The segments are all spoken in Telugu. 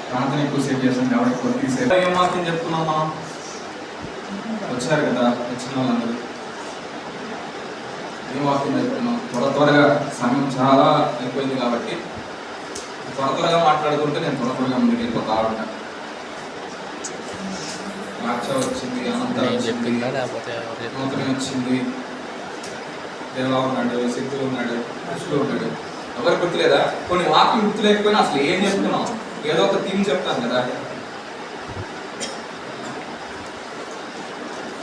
ప్రార్థన ఎక్కువసేపు చేస్తాం కాబట్టి కొద్దిసేపు ఏం వాక్యం చెప్తున్నాం మనం? వచ్చారు కదా వచ్చిన వాళ్ళందరూ ఏం వాక్యం చెప్తున్నాం? త్వరగా సమయం చాలా అయిపోయింది కాబట్టి త్వరగా మాట్లాడుకుంటే నేను త్వరగా ముందుకు వెళ్ళిపోతా ఉంటాను. రాక్ష వచ్చింది, అనంతరం వచ్చింది, దేవా ఉన్నాడు, శక్తులు ఉన్నాడు, కృష్ణుడు ఉన్నాడు. ఎవరు గుర్తులేదా? కొన్ని వాక్యం గుర్తు లేకపోయినా అసలు ఏం చెప్తున్నాం? ఏదో ఒక థీమ్ చెప్తాను కదా.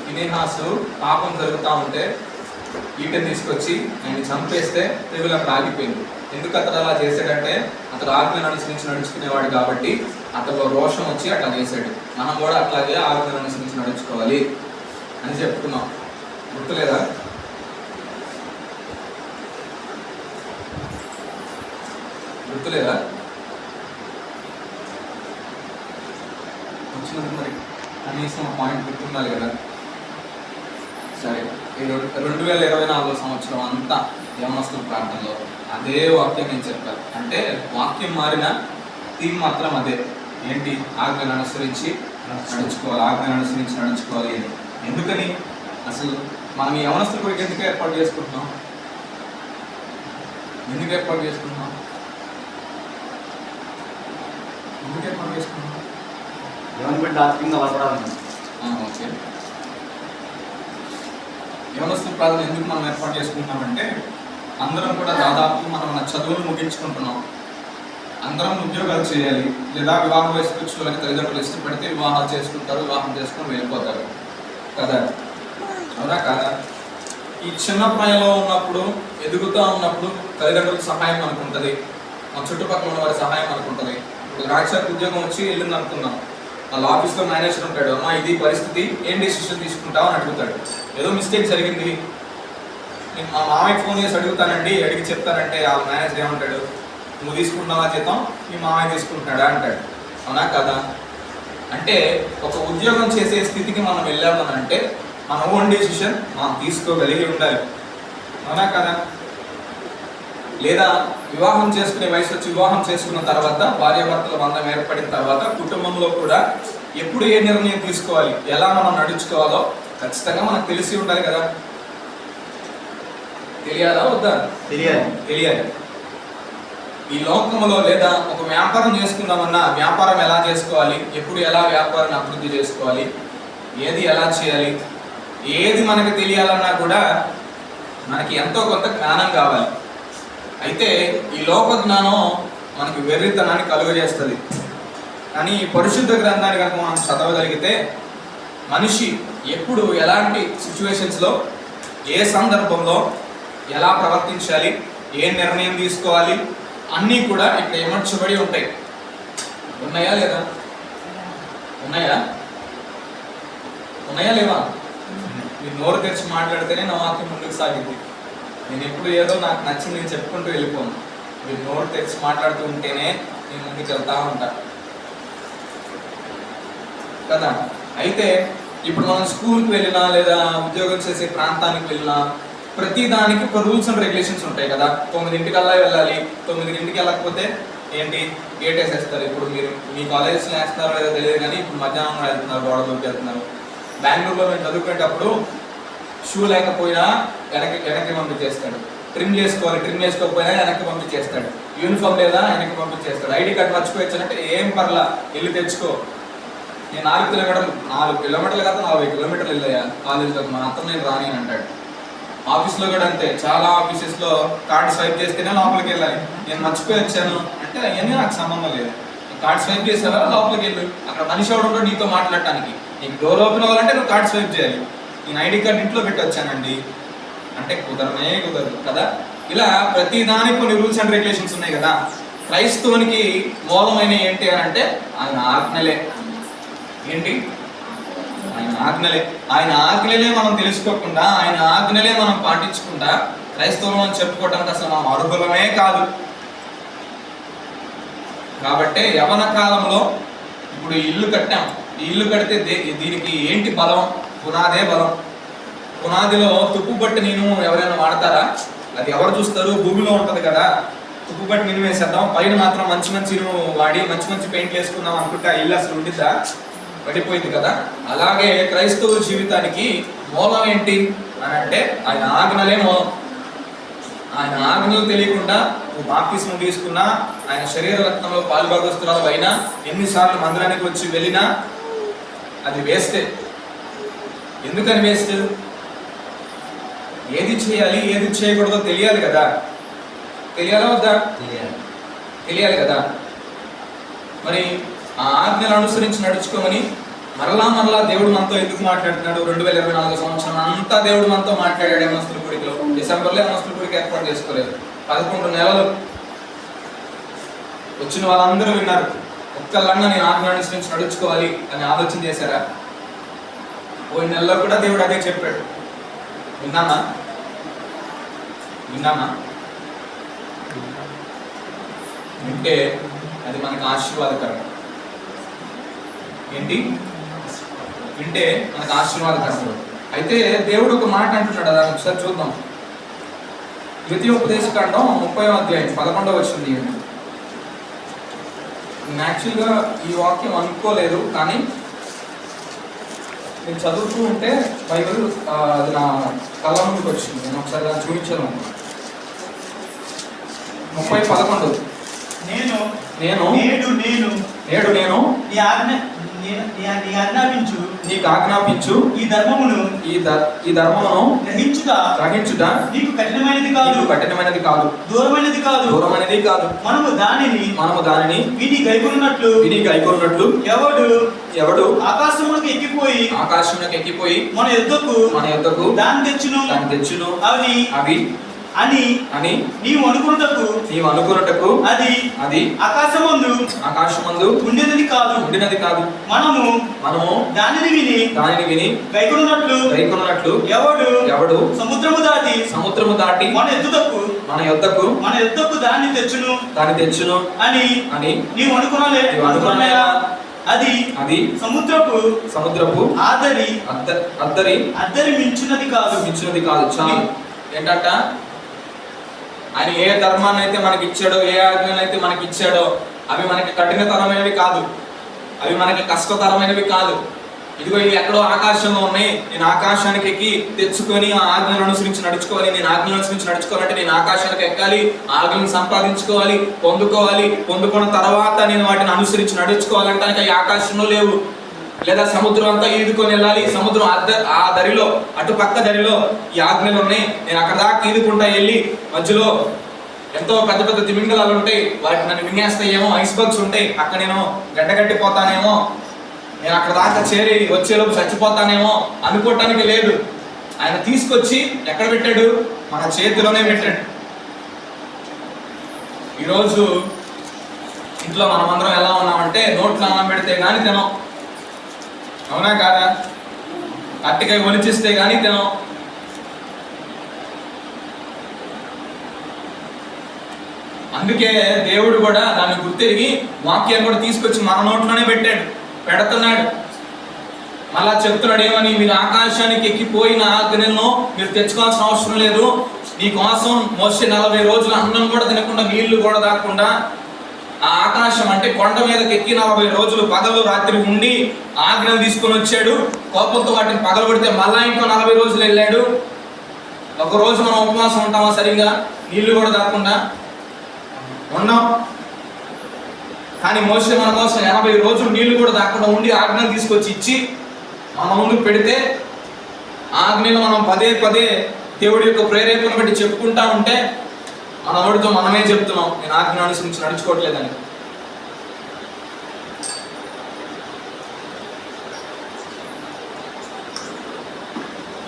ఫినెహాసు పాపం జరుగుతూ ఉంటే ఈటని తీసుకొచ్చి ఆయన చంపేస్తే తెగులు అక్కడ ఆగిపోయింది. ఎందుకు అతడు అలా చేశాడంటే అతడు ఆజ్ఞను అనుసరించి నడుచుకునేవాడు కాబట్టి అతనిలో రోషం వచ్చి అట్లా చేశాడు. మనం కూడా అట్లాగే ఆజ్ఞను అనుసరించి నడుచుకోవాలి అని చెప్తున్నాం. గుర్తులేదా? గుర్తులేదా? వచ్చినందుకు మరి కనీసం పాయింట్ గుర్తుండాలి కదా. సరే, ఈ 2024 సంవత్సరం అంతా యవనస్తుల ప్రాంతంలో అదే వాక్యం నేను చెప్పాను. అంటే వాక్యం మారిన థీమ్ మాత్రం అదే. ఏంటి? ఆజ్ఞను అనుసరించి నడుచుకోవాలి, ఆజ్ఞను అనుసరించి నడుచుకోవాలి అని. ఎందుకని అసలు మనం ఈ యవనస్తుల కొరకు ఎందుకు ఏర్పాటు చేసుకుంటున్నాం? ఎందుకు ఏర్పాటు చేసుకుంటున్నాం? గవర్నమెంట్ ఆర్థికంగా బలపడాలి. ఓకే, యవనస్తుల ప్రాంతం ఎందుకు మనం ఏర్పాటు చేసుకుంటున్నామంటే అందరం కూడా దాదాపు మనం మన చదువులు ముగించుకుంటున్నాం. అందరం ఉద్యోగాలు చేయాలి, లేదా వివాహ వయసుకు వచ్చిన వాళ్ళకి తల్లిదండ్రులు ఇష్టపడితే వివాహాలు చేసుకుంటారు, వివాహం చేసుకొని వెళ్ళిపోతారు కదా. అవునా కాదా? ఈ చిన్న ప్రాయంలో ఉన్నప్పుడు, ఎదుగుతూ ఉన్నప్పుడు తల్లిదండ్రులకు సహాయం అనుకుంటుంది, మన చుట్టుపక్కల ఉన్న వారి సహాయం అనుకుంటుంది. ఇప్పుడు రాక్షకు ఉద్యోగం వచ్చి వెళ్ళింది అనుకుందాం, వాళ్ళ ఆఫీస్లో మేనేజర్ ఉంటాడు. అమ్మా ఇది పరిస్థితి, ఏం డెసిషన్ తీసుకుంటావు అని అడుగుతాడు. ఏదో మిస్టేక్ జరిగింది, నేను మా మామయ్యకి ఫోన్ చేసి అడుగుతానండి, అడిగి చెప్తానంటే ఆ మేనేజర్ ఏమంటాడు? నువ్వు తీసుకుంటున్నావా జీతం, మీ మామయ్య తీసుకుంటున్నాడా అంటాడు. అవునా కదా? అంటే ఒక ఉద్యోగం చేసే స్థితికి మనం వెళ్ళామనంటే మన ఓన్ డెసిషన్ మనం తీసుకోగలిగి ఉండాలి. అవునా కదా? లేదా వివాహం చేసుకునే వయసు వచ్చి వివాహం చేసుకున్న తర్వాత, భార్యాభర్తల బంధం ఏర్పడిన తర్వాత కుటుంబంలో కూడా ఎప్పుడు ఏ నిర్ణయం తీసుకోవాలి, ఎలా మనం నడుచుకోవాలో ఖచ్చితంగా మనకు తెలిసి ఉండాలి కదా. తెలియాలా వద్దా? తెలియాలి. ఈ లోకంలో లేదా ఒక వ్యాపారం చేసుకుందామన్నా వ్యాపారం ఎలా చేసుకోవాలి, ఎప్పుడు ఎలా వ్యాపారాన్ని అభివృద్ధి చేసుకోవాలి, ఏది ఎలా చేయాలి, ఏది మనకు తెలియాలన్నా కూడా మనకి ఎంతో కొంత జ్ఞానం కావాలి. అయితే ఈ లోక జ్ఞానం మనకి వెర్రితనాన్ని కలుగజేస్తుంది. కానీ ఈ పరిశుద్ధ గ్రంథాన్ని కనుక మనం చదవగలిగితే మనిషి ఎప్పుడు ఎలాంటి సిచ్యువేషన్స్లో ఏ సందర్భంలో ఎలా ప్రవర్తించాలి, ఏ నిర్ణయం తీసుకోవాలి అన్నీ కూడా ఇక్కడ ఏమర్చబడి ఉంటాయి. ఉన్నాయా లేదా? ఉన్నాయా లేవా? మీరు నోరు తెరిచి మాట్లాడితేనే నా వాక్యం ముందుకు సాగింది. నేను ఎప్పుడు ఏదో నాకు నచ్చింది నేను చెప్పుకుంటూ వెళ్ళిపోను. మీరు నోరు తెరిచి మాట్లాడుతూ ఉంటేనే నేను ముందుకు వెళ్తా ఉంటా కదా. అయితే ఇప్పుడు మనం స్కూల్కి వెళ్ళినా లేదా ఉద్యోగం చేసే ప్రాంతానికి వెళ్ళినా ప్రతి దానికి ఒక రూల్స్ అండ్ రెగ్యులేషన్స్ ఉంటాయి కదా. 9:00 వెళ్ళాలి, 9:00 వెళ్ళకపోతే ఏంటి గేట్ వేసేస్తారు. ఇప్పుడు మీరు మీ కాలేజెస్లో వేస్తున్నారో లేదో తెలియదు కానీ ఇప్పుడు మధ్యాహ్నం వెళ్తున్నారు, గోడ దూకి వెళ్తున్నారు. బెంగళూరులో మేము చదువుకునేటప్పుడు షూ లేకపోయినా వెనక్కి పంపించేస్తాడు. ట్రిమ్ చేసుకోకపోయినా వెనక్కి పంపించేస్తాడు. యూనిఫామ్ లేదా వెనక్కి పంపించేస్తాడు. ఐడి కార్డు మర్చిపోయొచ్చానంటే ఏం పర్లా, వెళ్ళి తెచ్చుకో. నేను 4 కిలోమీటర్లు కాదు 40 కిలోమీటర్లు వెళ్ళాయా కాలేజీలోకి, మాత్రం నేను రాని అంటాడు. ఆఫీస్లో కూడా అంతే, చాలా ఆఫీసెస్లో కార్డు స్వైప్ చేస్తేనే లోపలికి వెళ్ళాలి. నేను మర్చిపోయి వచ్చాను అంటే అవన్నీ నాకు సంబంధం లేదు. కార్డు స్వైప్ చేసావా లోపలికి వెళ్ళు, అక్కడ మనిషి ఎవడు ఉండో నీతో మాట్లాడటానికి. నీకు డోర్ ఓపెన్ అవ్వాలంటే నువ్వు కార్డు స్వైప్ చేయాలి. నేను ఐడి కార్డు ఇంట్లో పెట్టి వచ్చానండి అంటే కుదరదు కదా. ఇలా ప్రతి దానికి కొన్ని రూల్స్ అండ్ రెగ్యులేషన్స్ ఉన్నాయి కదా. క్రైస్తవునికి మూలమైన ఏంటి అని అంటే ఆయన ఆజ్ఞలే. ఏంటి? ఆయన ఆజ్ఞలే మనం తెలుసుకోకుండా, ఆయన ఆజ్ఞలే మనం పాటించకుండా క్రైస్తవులు అని చెప్పుకోవడానికి అసలు మనం అర్హులమే కాదు. కాబట్టి యవన కాలంలో ఇప్పుడు ఇల్లు కట్టాం, ఈ ఇల్లు కడితే దీనికి ఏంటి బలం? పునాదే బలం. పునాదిలో తుప్పు పట్టి నేను ఎవరైనా వాడతారా? అది ఎవరు చూస్తారు? భూమిలో ఉంటుంది కదా. ఉప్పు పట్టి మినిమం వేసేద్దాం, పైన మాత్రం మంచి మంచి వాడి మంచి మంచి పెయింట్లు వేసుకుందాం అనుకుంటే ఆ ఇల్లు అసలు ఉండిద్దా? పడిపోయింది కదా. అలాగే క్రైస్తవ జీవితానికి మూలం ఏంటి అని అంటే ఆయన ఆజ్ఞలే మూలం. ఆయన ఆజ్ఞలు తెలియకుండా నువ్వు బాప్తిస్మం తీసుకున్నా, ఆయన శరీర రక్తంలో పాలుభాగస్తురాలు అయినా, ఎన్నిసార్లు మందిరానికి వచ్చి వెళ్ళినా అది వేస్టే. ఎందుకని వేస్ట్? ఏది చేయాలి ఏది చేయకూడదో తెలియాలి కదా. తెలియాలా వద్దా? తెలియాలి కదా. మరి ఆ ఆజ్ఞలు అనుసరించి నడుచుకోమని మరలా దేవుడు మనతో ఎందుకు మాట్లాడుతున్నాడు? 2024 సంవత్సరం అంతా దేవుడు మనతో మాట్లాడాడు. యవనస్తుల గుడిలో డిసెంబర్లో యవనస్తుల గుడికి ఏర్పాటు చేసుకోలేదు. 11 నెలలు వచ్చిన వాళ్ళందరూ విన్నారు. ఒక్కళ్ళన్నా నేను ఆజ్ఞ అనుసరించి నడుచుకోవాలి అని ఆలోచన చేశారా? పోయిన నెలలో కూడా దేవుడు అదే చెప్పాడు. విన్నామా? వింటే అది మనకు ఆశీర్వాదకరం. ఏంటి? వింటే మనకు ఆశీర్వాదకరం. అయితే దేవుడు ఒక మాట అంటున్నాడు, అలా ఒకసారి చూద్దాం. ద్వితీయోపదేశకాండం 30వ అధ్యాయం 11వ వచనం. నేను యాక్చువల్గా ఈ వాక్యం అనుకోలేదు, కానీ నేను చదువుతూ ఉంటే బైబిల్ అది నా కళ్ళ ముందుకు వచ్చింది. నేను ఒకసారి దాన్ని చూపించాను. 30:11 నేను నీకు ఆజ్ఞాపించు ఈ ధర్మమును గ్రహించుట నీకు కఠినమైనది కాదు, దూరమైనది కాదు. మనము దానిని విని గైకొనున్నట్లు ఎవడు ఆకాశమునకు ఎక్కిపోయి మన యొద్దకు దాన్ని తెచ్చును అని నీవు అనుకున్నటకు అది ఆకాశమందు ఉండినది కాదు. మనము దానిని విని గైకొనున్నట్లు ఎవడు సముద్రము దాటి మన యొద్దకు దాన్ని తెచ్చును అని నీవు అనుకున్నావా? అది సముద్రపు అద్దరి మించినది కాదు. చాలు. ఏంటంట? ఆయన ఏ ధర్మాన్ని అయితే మనకి ఇచ్చాడో, ఏ ఆజ్ఞలు అయితే మనకి ఇచ్చాడో, అవి మనకి కఠినతరమైనవి కాదు, అవి మనకి కష్టతరమైనవి కాదు. ఇదిగో ఇవి ఎక్కడో ఆకాశంలో ఉన్నాయి. నేను ఆకాశానికి ఎక్కి తెచ్చుకొని ఆ ఆజ్ఞను అనుసరించి నడుచుకోవాలి. నేను ఆజ్ఞను అనుసరించి నడుచుకోవాలంటే నేను ఆకాశానికి ఎక్కాలి, ఆజ్ఞను సంపాదించుకోవాలి, పొందుకున్న తర్వాత నేను వాటిని అనుసరించి నడుచుకోవాలంటే ఈ ఆకాశంలో లేవు. లేదా సముద్రం అంతా ఈదుకొని వెళ్ళాలి. సముద్రం ఆ దరిలో, అటు పక్క దరిలో ఈ ఆజ్ఞలు ఉన్నాయి. నేను అక్కడ దాకా ఈదుకుంటా వెళ్ళి మధ్యలో ఎంతో పెద్ద పెద్ద తిమింగలాలు ఉంటాయి, వాటిని నన్ను మింగేస్తాయేమో. ఐస్బర్గ్స్ ఉంటాయి, అక్కడ నేను గడ్డగట్టిపోతానేమో. నేను అక్కడ దాకా చేరి వచ్చేలోపు చచ్చిపోతానేమో అనుకోవటానికి లేదు. ఆయన తీసుకొచ్చి ఎక్కడ పెట్టాడు? మన చేతిలోనే పెట్టాడు. ఈరోజు ఇంట్లో మనమందరం ఎలా ఉన్నామంటే నోట్లో అన్నం పెడితే కానీ తినం. అవునా కాదా? అట్టికాయ ఒలిచిస్తే కానీ తినం. అందుకే దేవుడు కూడా దాన్ని గుర్తిరిగి వాక్యాన్ని కూడా తీసుకొచ్చి మన నోట్లోనే పెడుతున్నాడు. మళ్ళా చెప్తున్నాడు ఏమని? మీరు ఆకాశానికి ఎక్కిపోయిన ఆజ్ఞలను మీరు తెచ్చుకోవాల్సిన అవసరం లేదు. నీకోసం మోసే 40 రోజులు అన్నం కూడా తినకుండా, నీళ్లు కూడా తాగకుండా ఆ ఆకాశం అంటే కొండ మీదకి ఎక్కి 40 రోజులు పగలు రాత్రి ఉండి ఆజ్ఞలు తీసుకొని వచ్చాడు. కోపంతో వాటిని పగలగొడితే మళ్ళా ఇంకో 40 రోజులు వెళ్ళాడు. ఒక రోజు మనం ఉపవాసం ఉంటామా? సరిగా నీళ్లు కూడా తాగకుండా ఉన్నాం. కానీ మోసే మన కోసం 80 రోజులు నీళ్లు కూడా తాగకుండా ఉండి ఆజ్ఞలు తీసుకొచ్చి ఇచ్చి మన ముందుకు పెడితే, ఆజ్ఞలు మనం పదే దేవుడి యొక్క ప్రేరేపణ బట్టి చెప్పుకుంటా ఉంటే మన నోటితో మనమే చెప్తున్నాం నేను ఆజ్ఞ అనుసరించి నడుచుకోవట్లేదని.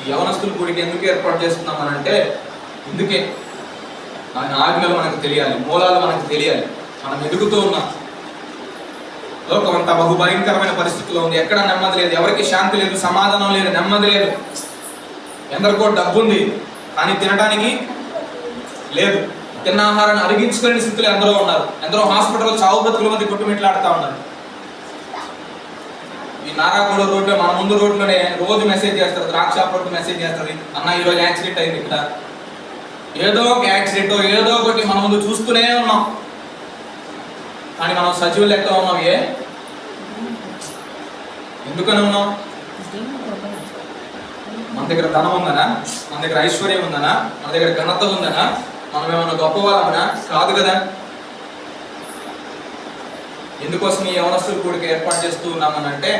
ఈ యవనస్తుల గుడికి ఎందుకు ఏర్పాటు చేస్తున్నామనంటే ఇందుకే. ఆయన ఆజ్ఞలు మనకు తెలియాలి, మూలాలు మనకు తెలియాలి. మనం ఎదుగుతూ ఉన్నాం. లోకం అంతా బహుభయంకరమైన పరిస్థితుల్లో ఉంది. ఎక్కడ నెమ్మది లేదు, ఎవరికి శాంతి లేదు, సమాధానం లేదు, నెమ్మది లేదు. ఎందరికో డబ్బు ఉంది కానీ తినడానికి లేదు. తిన్న ఆహారాన్ని అరిగించుకునే స్థితిలో ఎందరో ఉన్నారు. ఎందరో హాస్పిటల్లో చావు బ్రతుకుల మధ్య కొట్టుమిట్లాడుతూ ఉన్నారు. ఈ నారాగూడ రోడ్లో, మన ముందు రోడ్లోనే రోజు మెసేజ్ చేస్తారు. ద్రాక్ష రోడ్డు మెసేజ్ చేస్తుంది, అన్న ఈరోజు యాక్సిడెంట్ అయింది ఇక్కడ. ఏదో ఒక యాక్సిడెంట్ ఏదో ఒకటి మన ముందు చూస్తూనే ఉన్నాం. కానీ మనం సజీవులు ఎక్కడ ఉన్నాం? ఎందుకని ఉన్నాం? మన దగ్గర ధనం ఉందనా? మన దగ్గర ఐశ్వర్యం ఉందనా? మన దగ్గర ఘనత ఉందనా? మనం ఏమన్నా గొప్ప వాళ్ళమనా? కాదు కదా. ఎందుకోసం ఈ యవనస్తుల కూడిక ఏర్పాటు చేస్తూ ఉన్నామనంటే,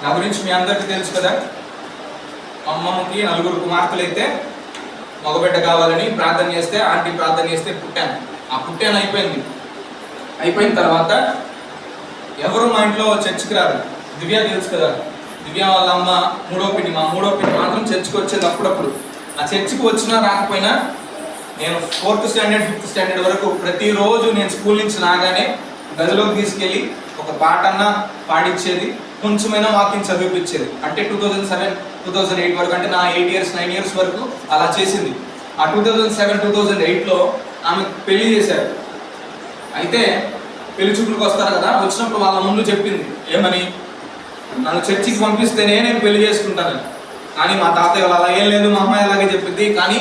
నా గురించి మీ అందరికీ తెలుసు కదా. అమ్మమ్మకి 4 కుమార్తెలు అయితే మగబిడ్డ కావాలని ప్రార్థన చేస్తే, ఆంటీ ప్రార్థన చేస్తే పుట్టాను. ఆ పుట్టాను అయిపోయిన తర్వాత ఎవరు మా ఇంట్లో చర్చికి రారు. దివ్య తెలుసు కదా, దివ్య వాళ్ళ అమ్మ మూడో పిండి మాత్రం చర్చికి వచ్చేది అప్పుడప్పుడు. ఆ చర్చికి వచ్చినా రాకపోయినా నేను 4th స్టాండర్డ్ 5th స్టాండర్డ్ వరకు ప్రతిరోజు నేను స్కూల్ నుంచి రాగానే గదిలోకి తీసుకెళ్ళి ఒక పాటన్నా పాడించేది, కొంచెమైనా వాకింగ్ చదివిపించేది. అంటే 2007 2008 వరకు, అంటే నా 8 years 9 years వరకు అలా చేసింది. ఆ 2007 2008లో ఆమె పెళ్లి చేశారు. అయితే పెళ్లి చూపులకు వస్తారు కదా, వచ్చినప్పుడు వాళ్ళ ముందు చెప్పింది ఏమని, నన్ను చర్చికి పంపిస్తేనే నేను పెళ్లి చేసుకుంటానని. కానీ మా తాతయ్య వాళ్ళు అలా ఏం లేదు, మా అమ్మాయి అలాగే చెప్పింది, కానీ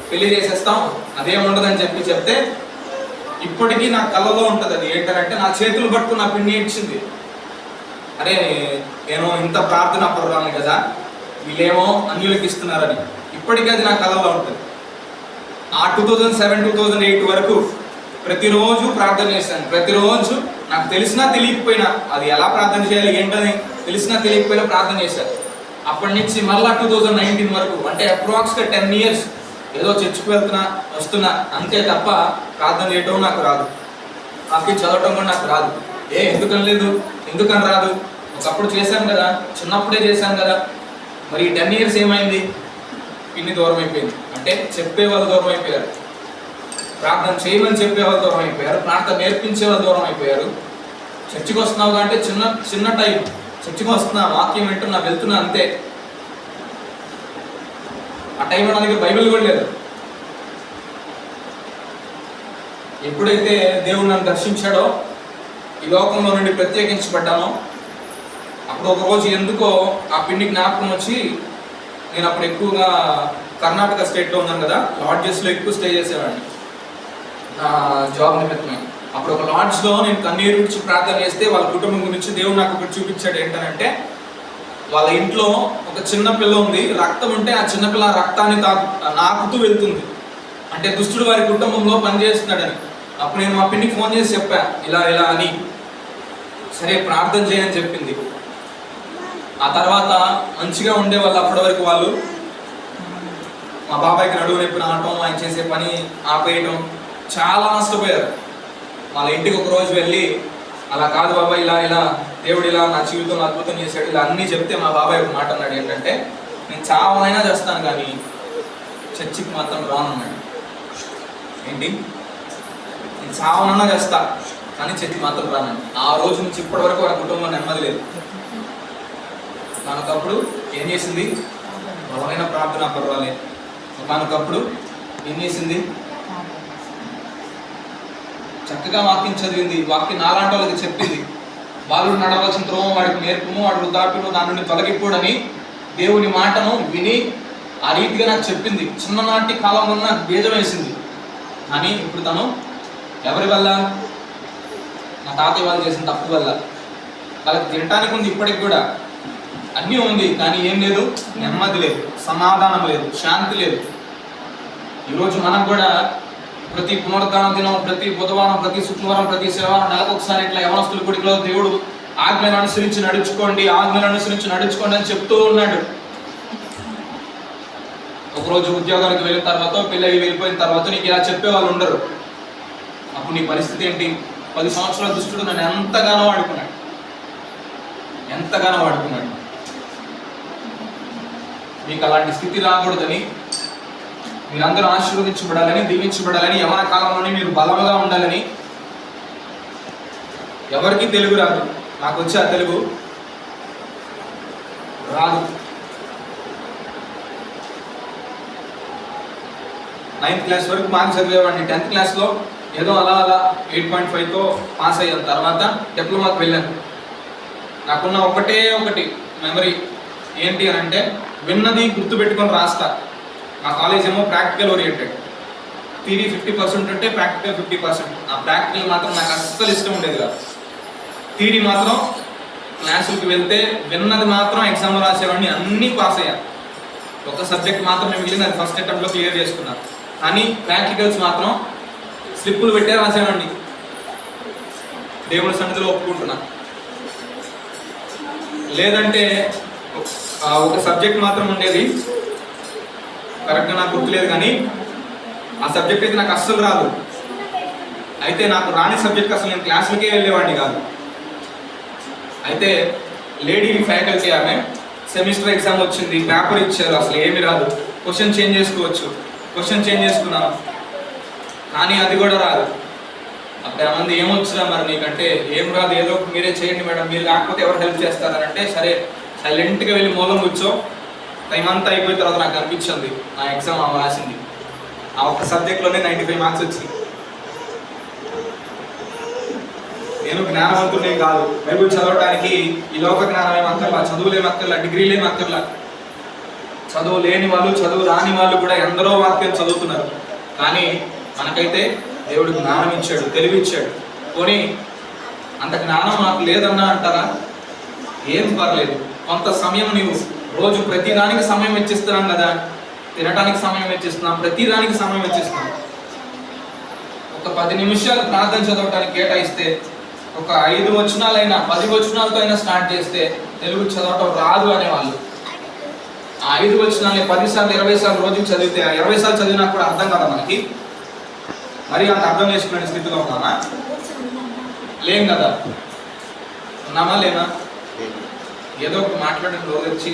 పెళ్లి చేసేస్తాం అదేం ఉండదని చెప్తే ఇప్పటికీ నా కళ్ళలో ఉంటుంది. అది ఏంటంటే నా చేతులు పట్టుకుని నా పిండి ఇచ్చింది. అరే నేను ఇంత ప్రార్థన పరురాను కదా, వీళ్ళేమో అన్యులకి ఇస్తున్నారని. ఇప్పటికీ అది నా కళ్ళలో ఉంటుంది. ఆ 2007 2008 వరకు ప్రతిరోజు ప్రార్థన చేశాను. ప్రతిరోజు నాకు తెలిసినా తెలియకపోయినా, అది ఎలా ప్రార్థన చేయాలి ఏంటని తెలిసినా తెలియకపోయినా ప్రార్థన చేశాను. అప్పటి నుంచి మళ్ళా 2019 వరకు, అంటే అప్రాక్స్గా 10 years ఏదో చర్చికి వెళ్తున్నా వస్తున్నా అంతే తప్ప ప్రార్థన చేయటం నాకు రాదు. నాకు చదవటం కూడా నాకు రాదు. ఎందుకని లేదు, ఎందుకని రాదు? ఒకప్పుడు చేశాను కదా, చిన్నప్పుడే చేశాను కదా. మరి 10 years ఏమైంది? పిన్ని దూరం అయిపోయింది. అంటే చెప్పేవాళ్ళు దూరం అయిపోయారు, ప్రార్థన చేయమని చెప్పేవాళ్ళు దూరం అయిపోయారు, ప్రార్థన నేర్పించే వాళ్ళు దూరం అయిపోయారు. చర్చికి వస్తున్నావు అంటే చిన్న టైం, చర్చికి వస్తున్నా, వాక్యం వింటున్నా, వెళ్తున్నా అంతే. ఆ టైంలో నా దగ్గర బైబిల్ కూడా లేదు. ఎప్పుడైతే దేవుడు నన్ను దర్శించాడో, ఈ లోకంలో నుండి ప్రత్యేకించబడ్డానో, అప్పుడు ఒక రోజు ఎందుకో ఆ పిండి జ్ఞాపకం వచ్చి, నేను అప్పుడు ఎక్కువగా కర్ణాటక స్టేట్లో ఉన్నాను కదా, లాడ్జెస్లో ఎక్కువ స్టే చేసేవాడిని జాబ్ నిమిత్తమే. అప్పుడు ఒక లాడ్జ్లో నేను కన్నీరు విడిచి ప్రార్థన చేస్తే వాళ్ళ కుటుంబం గురించి దేవుడు నాకు ఒకటి చూపించాడు. ఏంటంటే వాళ్ళ ఇంట్లో ఒక చిన్న పిల్ల ఉంది, రక్తం ఉంటే ఆ చిన్నపిల్ల రక్తాన్ని నాకుతూ వెళ్తుంది. అంటే దుష్టుడు వారి కుటుంబంలో పనిచేస్తున్నాడని. అప్పుడు నేను మా పిండికి ఫోన్ చేసి చెప్పా ఇలా అని. సరే ప్రార్థన చేయని చెప్పింది. ఆ తర్వాత మంచిగా ఉండేవాళ్ళు. అప్పటి వరకు వాళ్ళు మా బాబాయ్కి నడువు నొప్పి రావటం, ఆయన చేసే పని ఆపేయటం, చాలా నష్టపోయారు. వాళ్ళ ఇంటికి ఒక రోజు వెళ్ళి, అలా కాదు బాబాయ్, ఇలా దేవుడు ఇలా నా జీవితంలో అద్భుతం చేశాడు, ఇలా అన్నీ చెప్తే మా బాబాయ్ ఒక మాట అన్నాడు. ఏంటంటే, నేను చావనైనా చేస్తాను కానీ చర్చికి మాత్రం రానన్నాడు. ఏంటి? నేను చావనైనా చేస్తా కానీ చర్చికి మాత్రం రానన్నాడు. ఆ రోజు నుంచి ఇప్పటి వరకు వాళ్ళ కుటుంబం నెమ్మది లేదు. మనకప్పుడు ఏం చేసింది? బలమైన ప్రార్థన పర్వాలేదు. మనకప్పుడు ఏం చేసింది? చక్కగా వాక్యం చదివింది, వాక్యం నాలాంటి వాళ్ళకి చెప్పింది. వాళ్ళు నడవలసిన త్రోవ వాడికి నేర్పము, వాడు వృద్ధాప్యంలో దాని నుండి తొలగిపోడని దేవుని మాటను విని ఆ రీతిగా నాకు చెప్పింది. చిన్ననాటి కాలంలో నాకు బీజం వేసింది. కానీ ఇప్పుడు తను ఎవరి వల్ల? నా తాతయ్య వాళ్ళు చేసిన తప్పు వల్ల. వాళ్ళకి తినటానికి ఉంది, ఇప్పటికి కూడా అన్నీ ఉంది, కానీ ఏం లేదు? నెమ్మది లేదు, సమాధానం లేదు, శాంతి లేదు. ఈరోజు మనం కూడా ప్రతి పునరుద్ధాన దినం, ప్రతి బుధవారం, ప్రతి శుక్రవారం, ప్రతి శనివారం, నెలకు ఒకసారి ఇట్లా యవనస్తుల గుడిలో దేవుడు ఆజ్ఞలను అనుసరించి నడుచుకోండి అని చెప్తూ ఉన్నాడు. ఒకరోజు ఉద్యోగానికి వెళ్ళిన తర్వాత, పెళ్ళి వెళ్ళిపోయిన తర్వాత నీకు ఇలా చెప్పే వాళ్ళు ఉండరు. అప్పుడు నీ పరిస్థితి ఏంటి? 10 సంవత్సరాల దుష్టుడు నన్ను ఎంతగానో వాడుకున్నాడు. మీకు అలాంటి స్థితి రాకూడదని, మీరందరూ ఆశీర్వదించబడాలని, దీవించబడాలని, యవన కాలంలోనే మీరు బలంగా ఉండాలని. ఎవరికి తెలుగు రాదు, నాకు వచ్చి ఆ తెలుగు రాదు. 9th క్లాస్ వరకు మార్క్స్ చదివేవాడిని. 10th క్లాస్లో ఏదో అలా 8.5తో పాస్ అయ్యాను. తర్వాత డిప్లొమాకి వెళ్ళాను. నాకున్న ఒకటి మెమరీ ఏంటి అని అంటే, విన్నది గుర్తుపెట్టుకొని రాస్తా. మా కాలేజ్ ఏమో ప్రాక్టికల్ ఓరియంటెడ్. థియరీ 50% ఉంటే ప్రాక్టికల్ 50%. ఆ ప్రాక్టికల్ మాత్రం నాకు అస్సలు ఇష్టం ఉండేది కాదు. థియరీ మాత్రం క్లాసులకు వెళ్తే విన్నది మాత్రం ఎగ్జామ్లో రాసేవాడిని, అన్నీ పాస్ అయ్యాను. ఒక సబ్జెక్ట్ మాత్రం మిగిలింది, అది ఫస్ట్ అటెంప్ట్లో క్లియర్ చేసుకున్నాను. కానీ ప్రాక్టికల్స్ మాత్రం స్లిప్పులు పెట్టే రాసేవాడిని. దేవుడి సన్నిధిలో ఒప్పుకుంటున్నా. లేదంటే ఒక సబ్జెక్ట్ మాత్రం ఉండేది, కరెక్ట్గా నాకు గుర్తులేదు, కానీ ఆ సబ్జెక్ట్ అయితే నాకు అస్సలు రాదు. అయితే నాకు రాని సబ్జెక్ట్ అసలు నేను క్లాసులకే వెళ్ళేవాడిని కాదు. అయితే లేడీ ఫ్యాకల్టీ ఆమె సెమిస్టర్ ఎగ్జామ్ వచ్చింది, పేపర్ ఇచ్చారు, అసలు ఏమి రాదు, క్వశ్చన్ చేంజ్ చేసుకోవచ్చు. క్వశ్చన్ చేంజ్ చేసుకున్నాను, కానీ అది కూడా రాదు. అప్పుడు ఏమంది ఏమొచ్చురా మరి నీకంటే, ఏం రాదు, ఏదో మీరే చేయండి మేడం, మీరు లేకపోతే ఎవరు హెల్ప్ చేస్తారని అంటే, సరే సైలెంట్గా వెళ్ళి మూలం కూర్చో. టైం అంతా అయిపోయిన తర్వాత నాకు అనిపించింది నా ఎగ్జామ్ ఆమె రాసింది. ఆ ఒక్క సబ్జెక్ట్లోనే 95 మార్క్స్ వచ్చింది. నేను జ్ఞానవంతుడే కాదు, బైబిల్ చదవడానికి ఈ లోక జ్ఞానం ఏమక్కర్లా, చదువులేమి అక్కర్లా, డిగ్రీలేమి అక్కర్లా. చదువు లేని వాళ్ళు, చదువు రాని వాళ్ళు కూడా ఎందరో వాక్యం చదువుతున్నారు. కానీ మనకైతే దేవుడు జ్ఞానం ఇచ్చాడు, తెలివి ఇచ్చాడు. పోనీ అంత జ్ఞానం నాకు లేదన్నా అంటారా? ఏం పర్లేదు, కొంత సమయం నీవు రోజు ప్రతిదానికి సమయం వెచ్చిస్తున్నాం కదా, తినడానికి సమయం వెచ్చిస్తున్నాం, ప్రతిదానికి సమయం వెచ్చిస్తున్నాం. ఒక 10 నిమిషాలు ప్రార్థన చదవడానికి కేటాయిస్తే, ఒక 5 వచనాలైనా 10 వచనాలతో అయినా స్టార్ట్ చేస్తే తెలుగు చదవటం రాదు అనేవాళ్ళు. ఆ 5 వచనాలని 10 సార్లు 20 సార్లు రోజుకి చదివితే, 20 సార్లు చదివినా కూడా అర్థం కదా మనకి. మరి అంత అర్థం చేసుకునే స్థితిలో ఉన్నామా? లేం కదా. ఉన్నామా లేనా? ఏదో ఒక మాట్లాడిన రోజు వచ్చి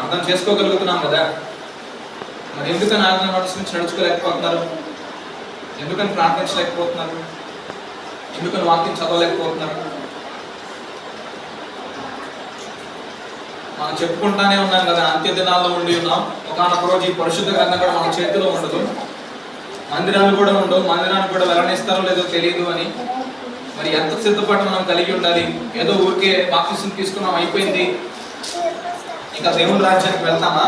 అర్థం చేసుకోగలుగుతున్నాం కదా. మరి ఎందుకని ఆజ్ఞ నడుచుకుని నడుచుకోలేకపోతున్నారు? ఎందుకని ప్రార్థించలేకపోతున్నారు? ఎందుకని వాక్యం చదవలేకపోతున్నారు? మనం చెప్పుకుంటానే ఉన్నాం కదా, అంత్య దినాల్లో ఉండి ఉన్నాం. ఒకనొక రోజు ఈ పరిశుద్ధ గ్రంథం కూడా మన చేతిలో ఉండదు, మందిరాలు కూడా ఉండవు, మందిరాన్ని కూడా వెళ్ళనిస్తారో లేదో తెలియదు అని. మరి ఎంత సిద్ధపాటు మనం కలిగి ఉండాలి? ఏదో ఊరికే బాప్తిసం తీసుకున్నాం అయిపోయింది, ఇంకా దేవుని రాజ్యానికి వెళ్తామా?